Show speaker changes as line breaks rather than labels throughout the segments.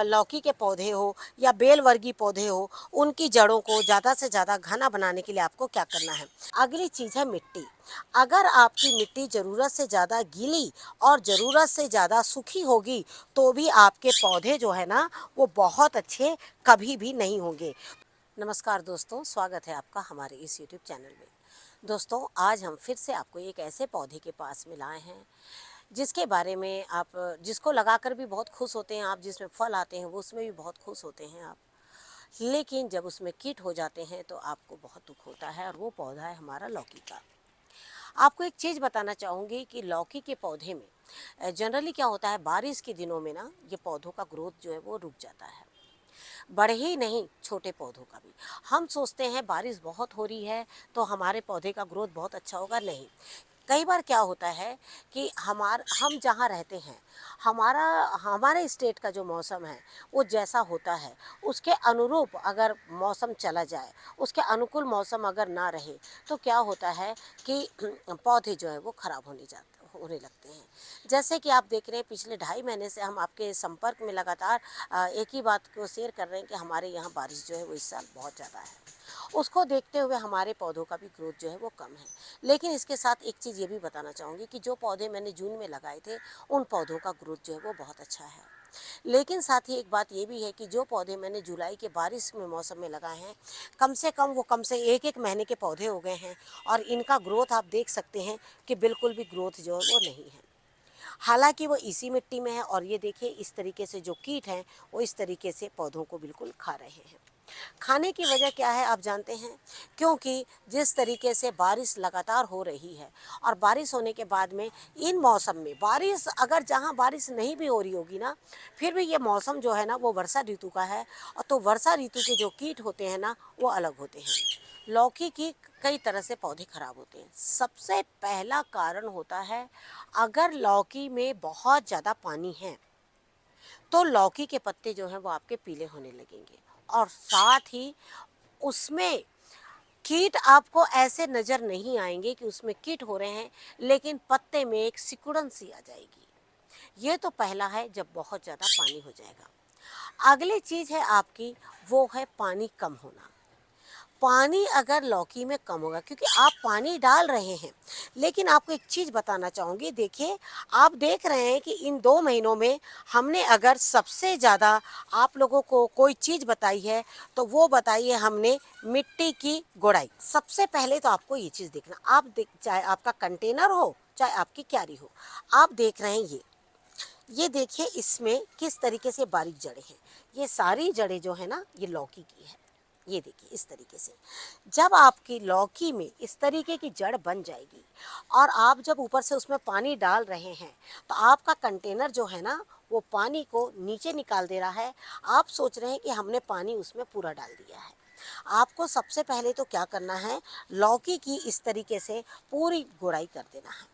लौकी के पौधे हो या बेल वर्गीय पौधे हो, उनकी जड़ों को ज़्यादा से ज़्यादा घना बनाने के लिए आपको क्या करना है। अगली चीज़ है मिट्टी। अगर आपकी मिट्टी ज़रूरत से ज़्यादा गीली और ज़रूरत से ज़्यादा सूखी होगी तो भी आपके पौधे जो है ना वो बहुत अच्छे कभी भी नहीं होंगे। नमस्कार दोस्तों, स्वागत है आपका हमारे इस यूट्यूब चैनल में। दोस्तों, आज हम फिर से आपको एक ऐसे पौधे के पास में लाए हैं जिसके बारे में आप जिसको लगाकर भी बहुत खुश होते हैं आप, जिसमें फल आते हैं वो उसमें भी बहुत खुश होते हैं आप, लेकिन जब उसमें कीट हो जाते हैं तो आपको बहुत दुख होता है। और वो पौधा है हमारा लौकी का। आपको एक चीज़ बताना चाहूँगी कि लौकी के पौधे में जनरली क्या होता है, बारिश के दिनों में ना ये पौधों का ग्रोथ जो है वो रुक जाता है। बड़े ही नहीं, छोटे पौधों का भी। हम सोचते हैं बारिश बहुत हो रही है तो हमारे पौधे का ग्रोथ बहुत अच्छा होगा, नहीं। कई बार क्या होता है कि हम जहाँ रहते हैं, हमारा हमारे स्टेट का जो मौसम है वो जैसा होता है उसके अनुरूप अगर मौसम चला जाए, उसके अनुकूल मौसम अगर ना रहे तो क्या होता है कि पौधे जो है वो ख़राब होने लगते हैं। जैसे कि आप देख रहे हैं, पिछले 2.5 महीने से हम आपके संपर्क में लगातार एक ही बात को शेयर कर रहे हैं कि हमारे यहाँ बारिश जो है वो इस साल बहुत ज़्यादा है। उसको देखते हुए हमारे पौधों का भी ग्रोथ जो है वो कम है। लेकिन इसके साथ एक चीज़ ये भी बताना चाहूँगी कि जो पौधे मैंने जून में लगाए थे उन पौधों का ग्रोथ जो है वो बहुत अच्छा है। लेकिन साथ ही एक बात ये भी है कि जो पौधे मैंने जुलाई के बारिश में मौसम में लगाए हैं, कम से 1-1 महीने के पौधे हो गए हैं और इनका ग्रोथ आप देख सकते हैं कि बिल्कुल भी ग्रोथ जो है वो नहीं है। हालांकि वो इसी मिट्टी में है और ये देखिए इस तरीके से जो कीट हैं वो इस तरीके से पौधों को बिल्कुल खा रहे हैं। खाने की वजह क्या है आप जानते हैं, क्योंकि जिस तरीके से बारिश लगातार हो रही है और बारिश होने के बाद में इन मौसम में बारिश, अगर जहाँ बारिश नहीं भी हो रही होगी ना, फिर भी ये मौसम जो है ना वो वर्षा ऋतु का है। और तो वर्षा ऋतु के जो कीट होते हैं ना वो अलग होते हैं। लौकी की कई तरह से पौधे खराब होते हैं। सबसे पहला कारण होता है, अगर लौकी में बहुत ज़्यादा पानी है तो लौकी के पत्ते जो हैं वो आपके पीले होने लगेंगे। और साथ ही उसमें कीट आपको ऐसे नज़र नहीं आएंगे कि उसमें कीट हो रहे हैं, लेकिन पत्ते में एक सिकुड़न सी आ जाएगी। ये तो पहला है जब बहुत ज़्यादा पानी हो जाएगा। अगली चीज़ है आपकी, वो है पानी कम होना। पानी अगर लौकी में कम होगा, क्योंकि आप पानी डाल रहे हैं, लेकिन आपको एक चीज़ बताना चाहूँगी। देखिए, आप देख रहे हैं कि इन 2 महीनों में हमने अगर सबसे ज़्यादा आप लोगों को कोई चीज़ बताई है तो वो बताई है हमने मिट्टी की गोड़ाई। सबसे पहले तो आपको ये चीज़ देखना, चाहे आपका कंटेनर हो चाहे आपकी क्यारी हो, आप देख रहे हैं ये देखिए इसमें किस तरीके से बारीक जड़ें हैं। ये सारी जड़ें जो है ना ये लौकी की है। ये देखिए इस तरीके से जब आपकी लौकी में इस तरीके की जड़ बन जाएगी और आप जब ऊपर से उसमें पानी डाल रहे हैं तो आपका कंटेनर जो है ना वो पानी को नीचे निकाल दे रहा है। आप सोच रहे हैं कि हमने पानी उसमें पूरा डाल दिया है। आपको सबसे पहले तो क्या करना है, लौकी की इस तरीके से पूरी गोड़ाई कर देना है।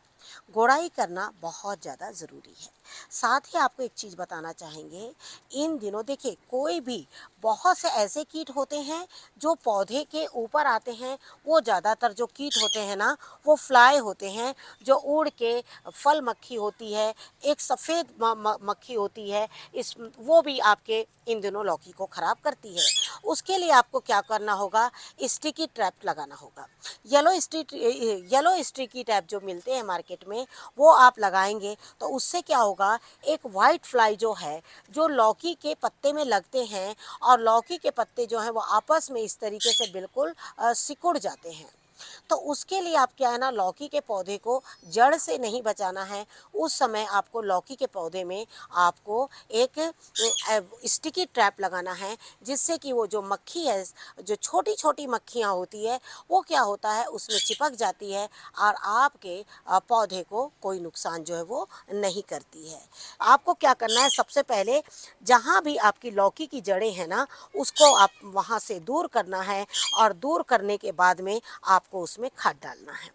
गोड़ाई करना बहुत ज़्यादा ज़रूरी है। साथ ही आपको एक चीज़ बताना चाहेंगे, इन दिनों देखिए कोई भी, बहुत से ऐसे कीट होते हैं जो पौधे के ऊपर आते हैं। वो ज़्यादातर जो कीट होते हैं ना वो फ्लाई होते हैं, जो उड़ के फल मक्खी होती है, एक सफ़ेद मक्खी होती है, इस वो भी आपके इन दिनों लौकी को ख़राब करती है। उसके लिए आपको क्या करना होगा, स्टिकी ट्रैप लगाना होगा। येलो स्टिकी ट्रैप जो मिलते हैं मार्केट में वो आप लगाएंगे तो उससे क्या होगा, एक वाइट फ्लाई जो है जो लौकी के पत्ते में लगते हैं और लौकी के पत्ते जो हैं वो आपस में इस तरीके से बिल्कुल सिकुड़ जाते हैं। तो उसके लिए आप क्या है ना, लौकी के पौधे को जड़ से नहीं बचाना है। उस समय आपको लौकी के पौधे में आपको एक स्टिकी ट्रैप लगाना है, जिससे कि वो जो मक्खी है, जो छोटी छोटी मक्खियाँ होती है, वो क्या होता है उसमें चिपक जाती है और आपके पौधे को कोई नुकसान जो है वो नहीं करती है। आपको क्या करना है, सबसे पहले जहाँ भी आपकी लौकी की जड़ें हैं ना उसको आप वहाँ से दूर करना है और दूर करने के बाद में आपको उसमें खाद डालना है।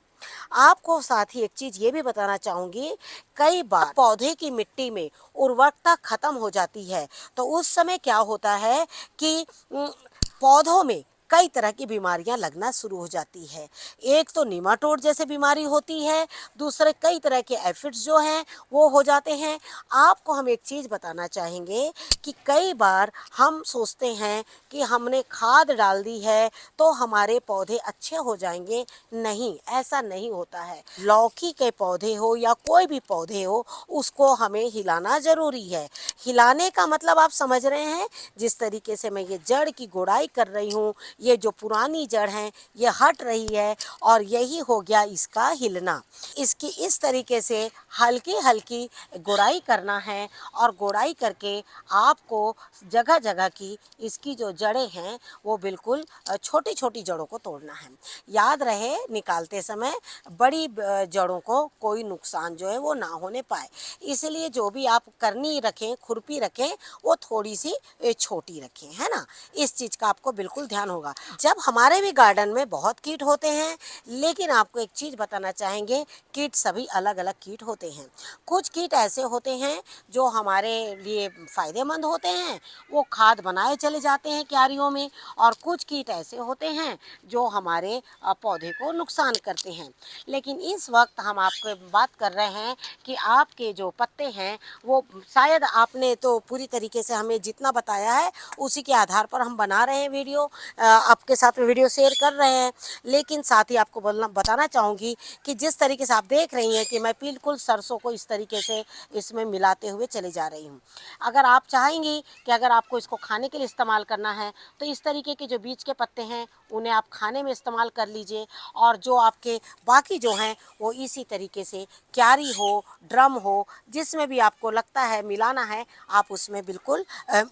आपको साथ ही एक चीज़ ये भी बताना चाहूँगी, कई बार पौधे की मिट्टी में उर्वरकता ख़त्म हो जाती है तो उस समय क्या होता है कि पौधों में कई तरह की बीमारियां लगना शुरू हो जाती है। एक तो निमाटोड जैसे बीमारी होती है, दूसरे कई तरह के एफिड्स जो हैं वो हो जाते हैं। आपको हम एक चीज़ बताना चाहेंगे कि कई बार हम सोचते हैं कि हमने खाद डाल दी है तो हमारे पौधे अच्छे हो जाएंगे। नहीं, ऐसा नहीं होता है। लौकी के पौधे हो या कोई भी पौधे हो, उसको हमें हिलाना ज़रूरी है। हिलाने का मतलब आप समझ रहे हैं, जिस तरीके से मैं ये जड़ की गुड़ाई कर रही हूँ, ये जो पुरानी जड़ है ये हट रही है और यही हो गया इसका हिलना। इसकी इस तरीके से हल्की हल्की गुड़ाई करना है और गुड़ाई करके आपको जगह जगह की इसकी जो जड़ें हैं वो बिल्कुल छोटी छोटी जड़ों को तोड़ना है। याद रहे, निकालते समय बड़ी जड़ों को कोई नुकसान जो है वो ना होने पाए, इसलिए जो भी आप करनी रखें, खुरपी रखें, वो थोड़ी सी छोटी रखें, है ना। इस चीज़ का आपको बिल्कुल ध्यान होगा। जब हमारे भी गार्डन में बहुत कीट होते हैं, लेकिन आपको एक चीज़ बताना चाहेंगे, कीट सभी अलग अलग कीट होते हैं। कुछ कीट ऐसे होते हैं जो हमारे लिए फ़ायदेमंद होते हैं, वो खाद बनाए चले जाते हैं क्यारियों में, और कुछ कीट ऐसे होते हैं जो हमारे पौधे को नुकसान करते हैं। लेकिन इस वक्त हम आपको बात कर रहे हैं कि आपके जो पत्ते हैं वो शायद आपने तो पूरी तरीके से हमें जितना बताया है उसी के आधार पर हम बना रहे हैं वीडियो, आपके साथ में वीडियो शेयर कर रहे हैं। लेकिन साथ ही आपको बताना चाहूँगी कि जिस तरीके से आप देख रही हैं कि मैं बिल्कुल सरसों को इस तरीके से इसमें मिलाते हुए चली जा रही हूँ। अगर आप चाहेंगी कि अगर आपको इसको खाने के लिए इस्तेमाल करना है तो इस तरीके के जो बीज के पत्ते हैं उन्हें आप खाने में इस्तेमाल कर लीजिए, और जो आपके बाकी जो हैं वो इसी तरीके से क्यारी हो, ड्रम हो, जिसमें भी आपको लगता है मिलाना है, आप उसमें बिल्कुल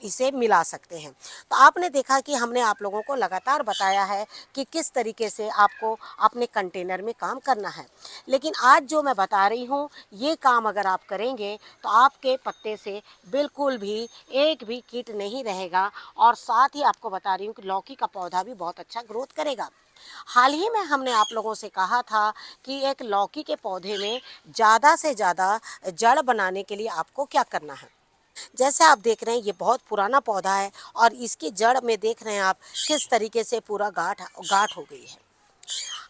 इसे मिला सकते हैं। तो आपने देखा कि हमने आप लोगों को लगातार बताया है कि किस तरीके से आपको अपने कंटेनर में काम करना है। लेकिन आज जो मैं बता रही हूँ, ये काम अगर आप करेंगे तो आपके पत्ते से बिल्कुल भी एक भी कीट नहीं रहेगा, और साथ ही आपको बता रही हूँ कि लौकी का पौधा भी बहुत अच्छा ग्रोथ करेगा। हाल ही में हमने आप लोगों से कहा था कि एक लौकी के पौधे में ज़्यादा से ज़्यादा जड़ बनाने के लिए आपको क्या करना है। जैसे आप देख रहे हैं ये बहुत पुराना पौधा है और इसकी जड़ में देख रहे हैं आप किस तरीके से पूरा गांठ गांठ हो गई है।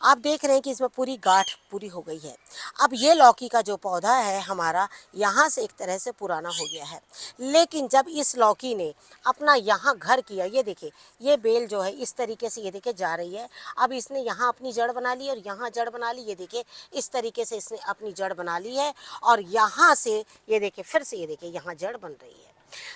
आप देख रहे हैं कि इसमें पूरी गांठ पूरी हो गई है। अब ये लौकी का जो पौधा है हमारा, यहाँ से एक तरह से पुराना हो गया है, लेकिन जब इस लौकी ने अपना यहाँ घर किया, ये देखिए ये बेल जो है इस तरीके से ये देखिए जा रही है। अब इसने यहाँ अपनी जड़ बना ली और यहाँ जड़ बना ली, ये देखिए इस तरीके से इसने अपनी जड़ बना ली है, और यहाँ से ये देखिए फिर से ये देखिए यहाँ जड़ बन रही है।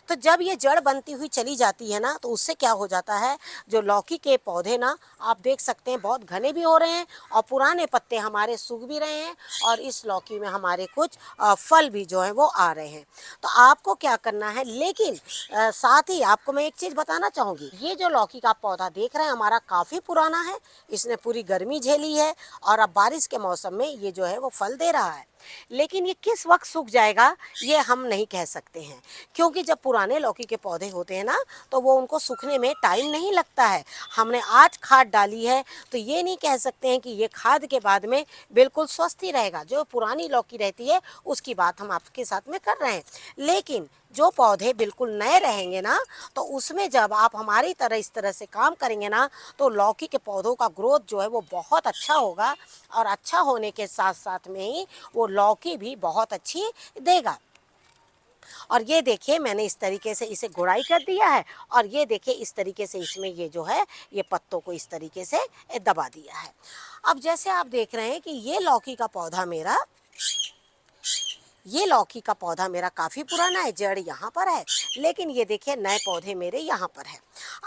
तो जब ये जड़ बनती हुई चली जाती है ना, तो उससे क्या हो जाता है, जो लौकी के पौधे ना आप देख सकते हैं बहुत घने भी हो रहे हैं और पुराने पत्ते हमारे सूख भी रहे हैं, और इस लौकी में हमारे कुछ फल भी जो है वो आ रहे हैं। तो आपको क्या करना है, लेकिन साथ ही आपको मैं एक चीज़ बताना चाहूँगी, ये जो लौकी का पौधा देख रहे हैं हमारा काफ़ी पुराना है, इसने पूरी गर्मी झेली है और अब बारिश के मौसम में ये जो है वो फल दे रहा है। लेकिन ये किस वक्त सूख जाएगा ये हम नहीं कह सकते हैं, क्योंकि जब पुराने लौकी के पौधे होते हैं ना, तो वो उनको सूखने में टाइम नहीं लगता है। हमने आज खाद डाली है तो ये नहीं कह सकते हैं कि ये खाद के बाद में बिल्कुल स्वस्थ ही रहेगा। जो पुरानी लौकी रहती है उसकी बात हम आपके साथ में कर रहे हैं, लेकिन जो पौधे बिल्कुल नए रहेंगे ना, तो उसमें जब आप हमारी तरह इस तरह से काम करेंगे ना, तो लौकी के पौधों का ग्रोथ जो है वो बहुत अच्छा होगा, और अच्छा होने के साथ साथ में ही वो लौकी भी बहुत अच्छी देगा। और ये देखिए मैंने इस तरीके से इसे गुड़ाई कर दिया है, और ये देखिए इस तरीके से इसमें ये जो है ये पत्तों को इस तरीके से दबा दिया है। अब जैसे आप देख रहे हैं कि ये लौकी का पौधा मेरा काफ़ी पुराना है, जड़ यहाँ पर है, लेकिन ये देखिए नए पौधे मेरे यहाँ पर है।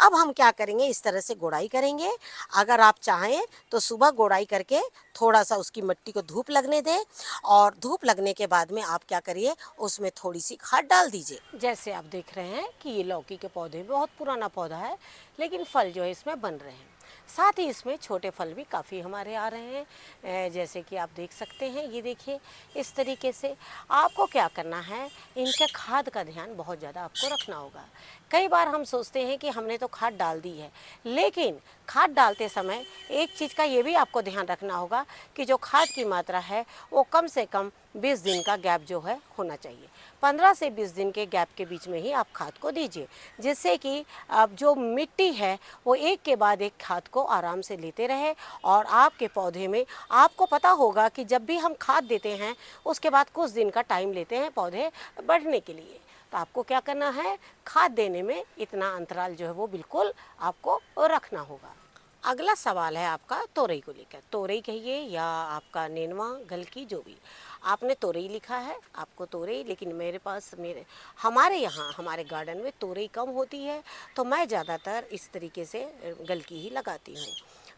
अब हम क्या करेंगे, इस तरह से गोड़ाई करेंगे। अगर आप चाहें तो सुबह गोड़ाई करके थोड़ा सा उसकी मिट्टी को धूप लगने दें, और धूप लगने के बाद में आप क्या करिए, उसमें थोड़ी सी खाद डाल दीजिए। जैसे आप देख रहे हैं कि ये लौकी के पौधे बहुत पुराना पौधा है, लेकिन फल जो है इसमें बन रहे हैं। साथ ही इसमें छोटे फल भी काफ़ी हमारे आ रहे हैं, जैसे कि आप देख सकते हैं। ये देखिए इस तरीके से आपको क्या करना है, इनके खाद का ध्यान बहुत ज़्यादा आपको रखना होगा। कई बार हम सोचते हैं कि हमने तो खाद डाल दी है, लेकिन खाद डालते समय एक चीज़ का ये भी आपको ध्यान रखना होगा कि जो खाद की मात्रा है वो कम से कम 20 दिन का गैप जो है होना चाहिए। 15 से 20 दिन के गैप के बीच में ही आप खाद को दीजिए, जिससे कि अब जो मिट्टी है वो एक के बाद एक खाद को आराम से लेते रहे। और आपके पौधे में आपको पता होगा कि जब भी हम खाद देते हैं उसके बाद कुछ दिन का टाइम लेते हैं पौधे बढ़ने के लिए। तो आपको क्या करना है, खाद देने में इतना अंतराल जो है वो बिल्कुल आपको रखना होगा। अगला सवाल है आपका तोरई को लेकर। तोरई कहिए या आपका नेनुआ, गलकी, जो भी, आपने तोरई लिखा है, आपको तोरई, लेकिन हमारे यहाँ हमारे गार्डन में तोरई कम होती है, तो मैं ज़्यादातर इस तरीके से गलकी ही लगाती हूँ।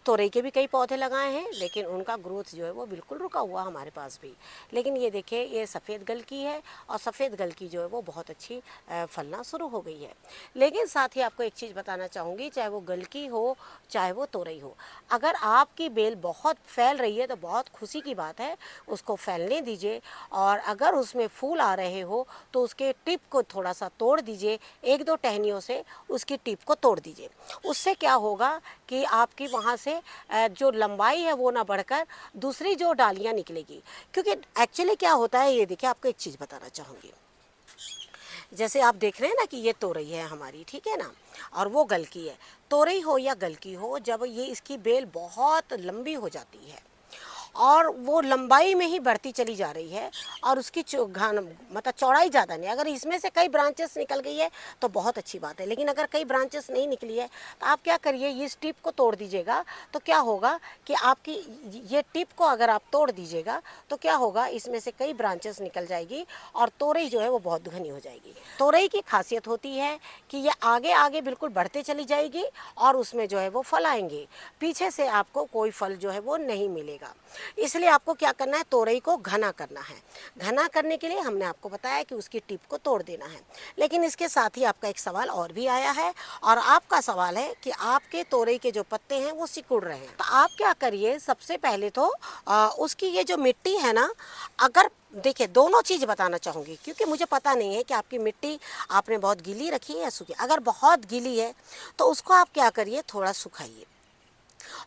तोरई के भी कई पौधे लगाए हैं, लेकिन उनका ग्रोथ जो है वो बिल्कुल रुका हुआ हमारे पास भी। लेकिन ये देखिए, ये सफ़ेद गलकी है और सफ़ेद गलकी जो है वो बहुत अच्छी फलना शुरू हो गई है। लेकिन साथ ही आपको एक चीज़ बताना चाहूँगी, चाहे वो गलकी हो चाहे वो तोरई हो, अगर आपकी बेल बहुत फैल रही है तो बहुत खुशी की बात है, उसको फैलने दीजिए। और अगर उसमें फूल आ रहे हो तो उसके टिप को थोड़ा सा तोड़ दीजिए, 1-2 टहनियों से उसकी टिप को तोड़ दीजिए। उससे क्या होगा कि आपकी वहाँ से जो लंबाई है वो ना बढ़कर दूसरी जो डालियाँ निकलेगी। क्योंकि एक्चुअली क्या होता है, ये देखिए, आपको एक चीज़ बताना चाहूँगी। जैसे आप देख रहे हैं ना कि ये तोरई है हमारी, ठीक है ना, और वो गलकी है। तोरई हो या गलकी हो, जब ये इसकी बेल बहुत लंबी हो जाती है और वो लंबाई में ही बढ़ती चली जा रही है और उसकी मतलब चौड़ाई ज़्यादा नहीं, अगर इसमें से कई ब्रांचेस निकल गई है तो बहुत अच्छी बात है। लेकिन अगर कई ब्रांचेस नहीं निकली है तो आप क्या करिए, इस टिप को तोड़ दीजिएगा। तो क्या होगा कि आपकी ये टिप को अगर आप तोड़ दीजिएगा तो क्या होगा, इसमें से कई ब्रांचेस निकल जाएगी और तोरई जो है वो बहुत घनी हो जाएगी। तोरई की खासियत होती है कि ये आगे आगे बिल्कुल बढ़ते चली जाएगी और उसमें जो है वो फल आएंगे, पीछे से आपको कोई फल जो है वो नहीं मिलेगा। इसलिए आपको क्या करना है, तोरई को घना करना है। घना करने के लिए हमने आपको बताया कि उसकी टिप को तोड़ देना है। लेकिन इसके साथ ही आपका एक सवाल और भी आया है, और आपका सवाल है कि आपके तोरई के जो पत्ते हैं वो सिकुड़ रहे हैं। तो आप क्या करिए, सबसे पहले तो उसकी ये जो मिट्टी है ना, अगर देखिए, दोनों चीज़ बताना चाहूँगी क्योंकि मुझे पता नहीं है कि आपकी मिट्टी आपने बहुत गीली रखी है या सूखी। अगर बहुत गीली है तो उसको आप क्या करिए, थोड़ा सुखाइए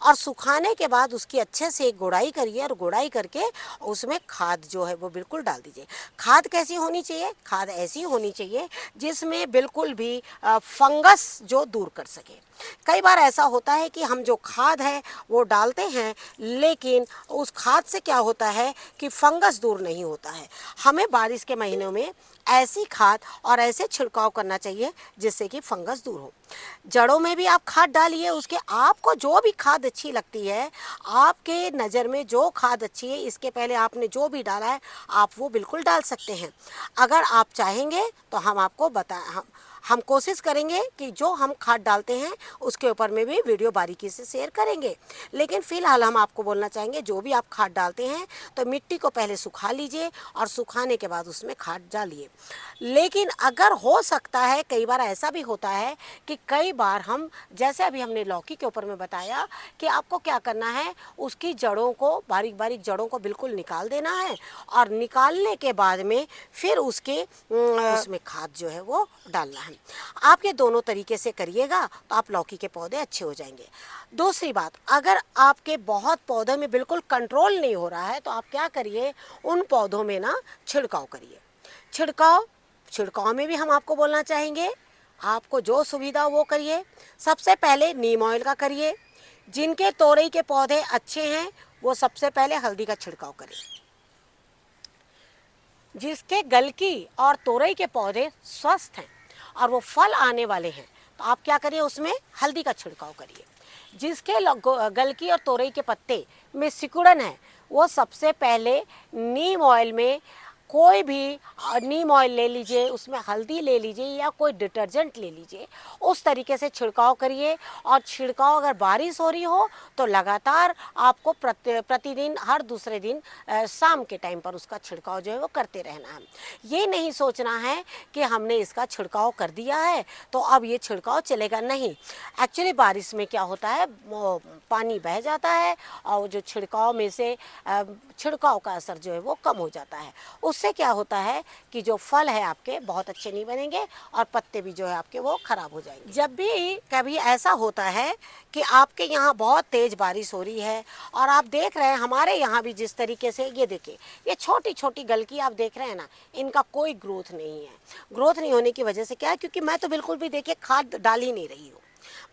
और सुखाने के बाद उसकी अच्छे से गुड़ाई करिए और गुड़ाई करके उसमें खाद जो है वो बिल्कुल डाल दीजिए। खाद कैसी होनी चाहिए, खाद ऐसी होनी चाहिए जिसमें बिल्कुल भी फंगस जो दूर कर सके। कई बार ऐसा होता है कि हम जो खाद है वो डालते हैं, लेकिन उस खाद से क्या होता है कि फंगस दूर नहीं होता है। हमें बारिश के महीनों में ऐसी खाद और ऐसे छिड़काव करना चाहिए जिससे कि फंगस दूर हो। जड़ों में भी आप खाद डालिए, उसके आपको जो भी खाद अच्छी लगती है, आपके नज़र में जो खाद अच्छी है, इसके पहले आपने जो भी डाला है आप वो बिल्कुल डाल सकते हैं। अगर आप चाहेंगे तो हम आपको हम कोशिश करेंगे कि जो हम खाद डालते हैं उसके ऊपर में भी वीडियो बारीकी से शेयर करेंगे। लेकिन फ़िलहाल हम आपको बोलना चाहेंगे, जो भी आप खाद डालते हैं तो मिट्टी को पहले सुखा लीजिए और सुखाने के बाद उसमें खाद डालिए। लेकिन अगर हो सकता है, कई बार ऐसा भी होता है कि कई बार हम, जैसे अभी हमने लौकी के ऊपर में बताया कि आपको क्या करना है, उसकी जड़ों को, बारीक बारीक जड़ों को बिल्कुल निकाल देना है और निकालने के बाद में फिर उसमें खाद जो है वो डालना है। आप ये दोनों तरीके से करिएगा तो आप लौकी के पौधे अच्छे हो जाएंगे। दूसरी बात, अगर आपके बहुत पौधों में बिल्कुल कंट्रोल नहीं हो रहा है तो आप क्या करिए, उन पौधों में ना छिड़काव करिए। छिड़काव में भी हम आपको बोलना चाहेंगे, आपको जो सुविधा वो करिए। सबसे पहले नीम ऑयल का करिए। जिनके तोरई के पौधे अच्छे हैं वो सबसे पहले हल्दी का छिड़काव करें। जिसके गलकी और तोरई के पौधे स्वस्थ हैं और वो फल आने वाले हैं तो आप क्या करिए, उसमें हल्दी का छिड़काव करिए। जिसके गलकी और तोरई के पत्ते में सिकुड़न है वो सबसे पहले नीम ऑयल में, कोई भी नीम ऑयल ले लीजिए, उसमें हल्दी ले लीजिए या कोई डिटर्जेंट ले लीजिए, उस तरीके से छिड़काव करिए। और छिड़काव अगर बारिश हो रही हो तो लगातार आपको प्रतिदिन, हर दूसरे दिन शाम के टाइम पर उसका छिड़काव जो है वो करते रहना है। ये नहीं सोचना है कि हमने इसका छिड़काव कर दिया है तो अब ये छिड़काव चलेगा, नहीं। एक्चुअली बारिश में क्या होता है, पानी बह जाता है और जो छिड़काव में से छिड़काव का असर जो है वो कम हो जाता है। उससे क्या होता है कि जो फल है आपके बहुत अच्छे नहीं बनेंगे और पत्ते भी जो है आपके वो खराब हो जाएंगे। जब भी कभी ऐसा होता है कि आपके यहाँ बहुत तेज़ बारिश हो रही है और आप देख रहे हैं हमारे यहाँ भी जिस तरीके से, ये देखिए ये छोटी छोटी गलकी आप देख रहे हैं ना, इनका कोई ग्रोथ नहीं है। ग्रोथ नहीं होने की वजह से क्या है, क्योंकि मैं तो बिल्कुल भी देखिए खाद डाल ही नहीं रही हूँ।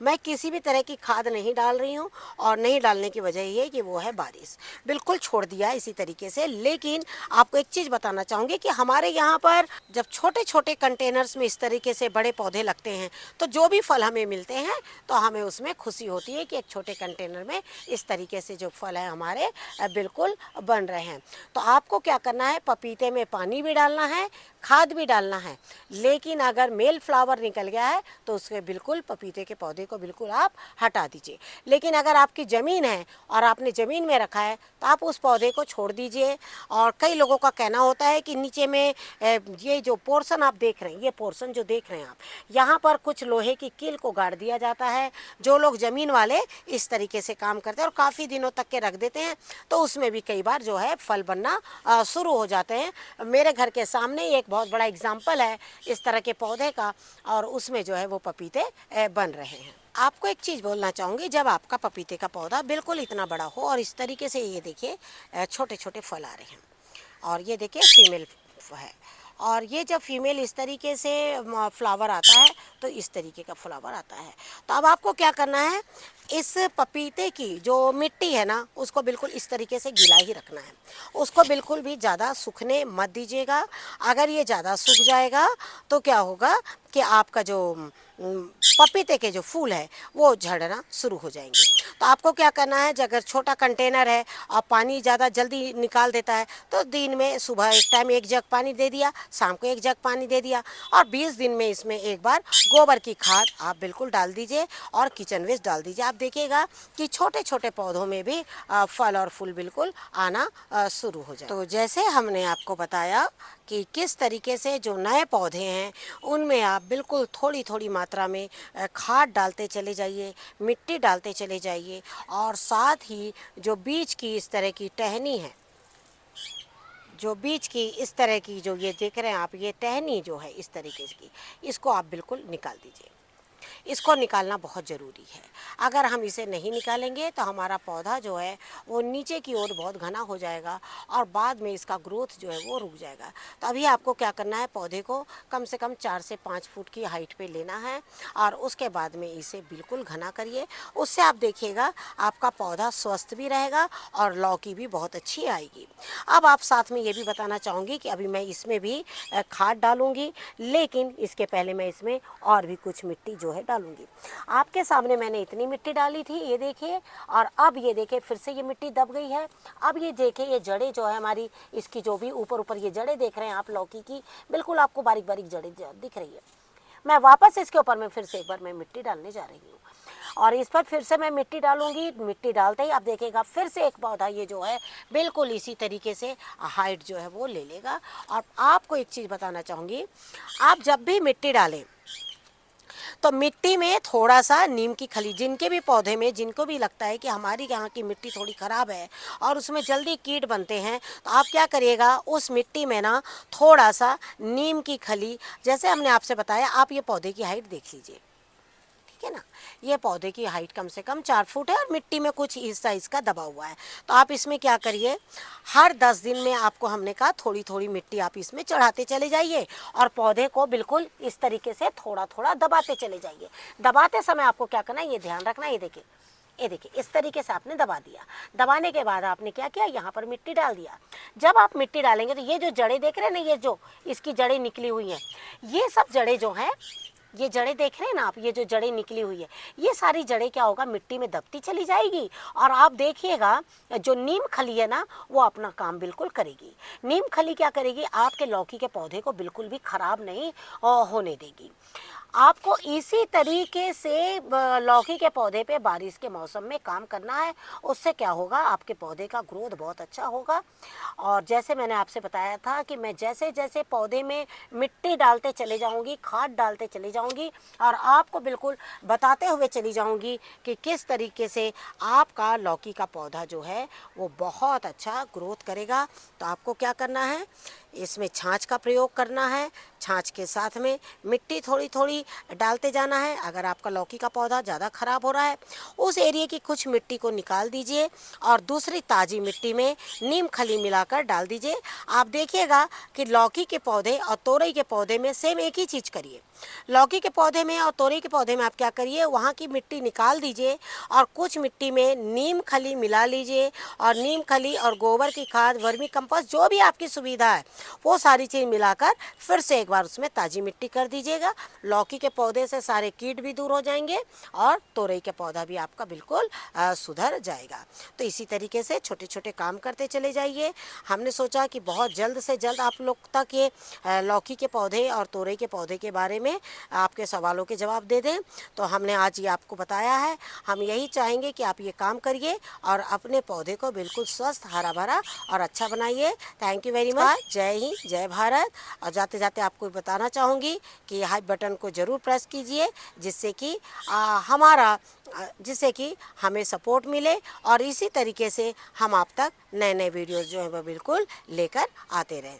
मैं किसी भी तरह की खाद नहीं डाल रही हूँ और नहीं डालने की वजह ये है कि वो है बारिश, बिल्कुल छोड़ दिया है इसी तरीके से। लेकिन आपको एक चीज़ बताना चाहूँगी कि हमारे यहाँ पर जब छोटे छोटे कंटेनर्स में इस तरीके से बड़े पौधे लगते हैं तो जो भी फल हमें मिलते हैं तो हमें उसमें खुशी होती है कि एक छोटे कंटेनर में इस तरीके से जो फल है हमारे बिल्कुल बन रहे हैं। तो आपको क्या करना है, पपीते में पानी भी डालना है, खाद भी डालना है, लेकिन अगर मेल फ्लावर निकल गया है तो उसके बिल्कुल पपीते के पौधे को बिल्कुल आप हटा दीजिए। लेकिन अगर आपकी ज़मीन है और आपने ज़मीन में रखा है तो आप उस पौधे को छोड़ दीजिए। और कई लोगों का कहना होता है कि नीचे में ये जो पोर्शन आप देख रहे हैं, ये पोर्शन जो देख रहे हैं आप, यहाँ पर कुछ लोहे की कील को गाड़ दिया जाता है। जो लोग ज़मीन वाले इस तरीके से काम करते हैं और काफ़ी दिनों तक के रख देते हैं तो उसमें भी कई बार जो है फल बनना शुरू हो जाते हैं। मेरे घर के सामने एक बहुत बड़ा एग्जाम्पल है इस तरह के पौधे का, और उसमें जो है वो पपीते बन रहे हैं। आपको एक चीज़ बोलना चाहूँगी, जब आपका पपीते का पौधा बिल्कुल इतना बड़ा हो और इस तरीके से ये देखिए छोटे छोटे फल आ रहे हैं, और ये देखिए फीमेल है, और ये जब फीमेल इस तरीके से फ्लावर आता है तो इस तरीके का फ्लावर आता है। तो अब आपको क्या करना है, इस पपीते की जो मिट्टी है ना उसको बिल्कुल इस तरीके से गीला ही रखना है, उसको बिल्कुल भी ज़्यादा सूखने मत दीजिएगा। अगर ये ज़्यादा सूख जाएगा तो क्या होगा कि आपका जो पपीते के जो फूल है वो झड़ना शुरू हो जाएंगे। तो आपको क्या करना है, अगर छोटा कंटेनर है और पानी ज़्यादा जल्दी निकाल देता है तो दिन में सुबह एक टाइम 1 जग पानी दे दिया, शाम को 1 जग पानी दे दिया, और 20 दिन में इसमें एक बार गोबर की खाद आप बिल्कुल डाल दीजिए और किचन वेस्ट डाल दीजिए। आप देखिएगा कि छोटे छोटे पौधों में भी फल और फूल बिल्कुल आना शुरू हो जाए। तो जैसे हमने आपको बताया कि किस तरीके से जो नए पौधे हैं उनमें आप बिल्कुल थोड़ी थोड़ी मात्रा में खाद डालते चले जाइए, मिट्टी डालते चले जाइए, और साथ ही जो बीज की इस तरह की टहनी है, जो बीज की इस तरह की जो ये देख रहे हैं आप, ये टहनी जो है इस तरीके की, इसको आप बिल्कुल निकाल दीजिए। इसको निकालना बहुत ज़रूरी है। अगर हम इसे नहीं निकालेंगे तो हमारा पौधा जो है वो नीचे की ओर बहुत घना हो जाएगा और बाद में इसका ग्रोथ जो है वो रुक जाएगा। तो अभी आपको क्या करना है, पौधे को कम से कम 4 से 5 फुट की हाइट पे लेना है और उसके बाद में इसे बिल्कुल घना करिए। उससे आप देखिएगा आपका पौधा स्वस्थ भी रहेगा और लौकी भी बहुत अच्छी आएगी। अब आप साथ में ये भी बताना चाहूँगी कि अभी मैं इसमें भी खाद डालूँगी, लेकिन इसके पहले मैं इसमें और भी कुछ मिट्टी जो है डालूंगी। आपके सामने मैंने इतनी मिट्टी डाली थी, ये देखिए, और अब ये देखिए फिर से ये मिट्टी दब गई है। अब ये देखिए ये जड़ें जो है हमारी, इसकी जो भी ऊपर ऊपर ये जड़ें देख रहे हैं आप लौकी की, बिल्कुल आपको बारीक बारीक जड़ें दिख रही है। मैं वापस इसके ऊपर में फिर से एक बार मैं मिट्टी डालने जा रही हूँ और इस पर फिर से मैं मिट्टी डालूंगी। मिट्टी डालते ही आप देखिएगा फिर से एक पौधा ये जो है बिल्कुल इसी तरीके से हाइट जो है वो ले लेगा। और आपको एक चीज़ बताना चाहूँगी, आप जब भी मिट्टी डालें तो मिट्टी में थोड़ा सा नीम की खली, जिनके भी पौधे में जिनको भी लगता है कि हमारी यहाँ की मिट्टी थोड़ी ख़राब है और उसमें जल्दी कीट बनते हैं, तो आप क्या करिएगा, उस मिट्टी में ना थोड़ा सा नीम की खली, जैसे हमने आपसे बताया, आप ये पौधे की हाइट देख लीजिए, ठीक है ना, ये पौधे की हाइट कम से कम 4 फुट है और मिट्टी में कुछ इस साइज़ का दबा हुआ है। तो आप इसमें क्या करिए, हर 10 दिन में आपको हमने कहा थोड़ी थोड़ी मिट्टी आप इसमें चढ़ाते चले जाइए और पौधे को बिल्कुल इस तरीके से थोड़ा थोड़ा दबाते चले जाइए। दबाते समय आपको क्या करना है, ये ध्यान रखना, ये देखिए, ये देखिए इस तरीके से आपने दबा दिया। दबाने के बाद आपने क्या किया, यहाँ पर मिट्टी डाल दिया। जब आप मिट्टी डालेंगे तो ये जो जड़ें देख रहे हैं ना, ये जो इसकी जड़ें निकली हुई हैं, ये सब जड़ें जो हैं, ये जड़ें देख रहे हैं ना आप, ये जो जड़ें निकली हुई है, ये सारी जड़ें क्या होगा, मिट्टी में दबती चली जाएगी और आप देखिएगा जो नीम खली है ना वो अपना काम बिल्कुल करेगी। नीम खली क्या करेगी, आपके लौकी के पौधे को बिल्कुल भी खराब नहीं होने देगी। आपको इसी तरीके से लौकी के पौधे पे बारिश के मौसम में काम करना है। उससे क्या होगा, आपके पौधे का ग्रोथ बहुत अच्छा होगा। और जैसे मैंने आपसे बताया था कि मैं जैसे जैसे पौधे में मिट्टी डालते चले जाऊंगी, खाद डालते चले जाऊंगी और आपको बिल्कुल बताते हुए चली जाऊंगी कि किस तरीके से आपका लौकी का पौधा जो है वो बहुत अच्छा ग्रोथ करेगा। तो आपको क्या करना है, इसमें छाछ का प्रयोग करना है। छाछ के साथ में मिट्टी थोड़ी थोड़ी डालते जाना है। अगर आपका लौकी का पौधा ज़्यादा खराब हो रहा है, उस एरिया की कुछ मिट्टी को निकाल दीजिए और दूसरी ताज़ी मिट्टी में नीम खली मिलाकर डाल दीजिए। आप देखिएगा कि लौकी के पौधे और तोरई के पौधे में सेम एक ही चीज़ करिए। लौकी के पौधे में और तोरई के पौधे में आप क्या करिए, वहाँ की मिट्टी निकाल दीजिए और कुछ मिट्टी में नीम खली मिला लीजिए और नीम खली और गोबर की खाद, वर्मी कंपोस्ट, जो भी आपकी सुविधा है वो सारी चीज़ मिलाकर फिर से एक बार उसमें ताज़ी मिट्टी कर दीजिएगा। लौकी के पौधे से सारे कीट भी दूर हो जाएंगे और तोरई का पौधा भी आपका बिल्कुल सुधर जाएगा। तो इसी तरीके से छोटे छोटे काम करते चले जाइए। हमने सोचा कि बहुत जल्द से जल्द आप लोग तक ये लौकी के पौधे और तोरई के पौधे के बारे में आपके सवालों के जवाब दे दें, तो हमने आज ये आपको बताया है। हम यही चाहेंगे कि आप ये काम करिए और अपने पौधे को बिल्कुल स्वस्थ, हरा भरा और अच्छा बनाइए। Thank you very much. जय हिंद, जय भारत। और जाते जाते आपको बताना चाहूँगी कि हाई बटन को ज़रूर प्रेस कीजिए, जिससे कि जिससे कि हमें सपोर्ट मिले और इसी तरीके से हम आप तक नए नए वीडियोज़ जो हैं वो बिल्कुल लेकर आते रहें।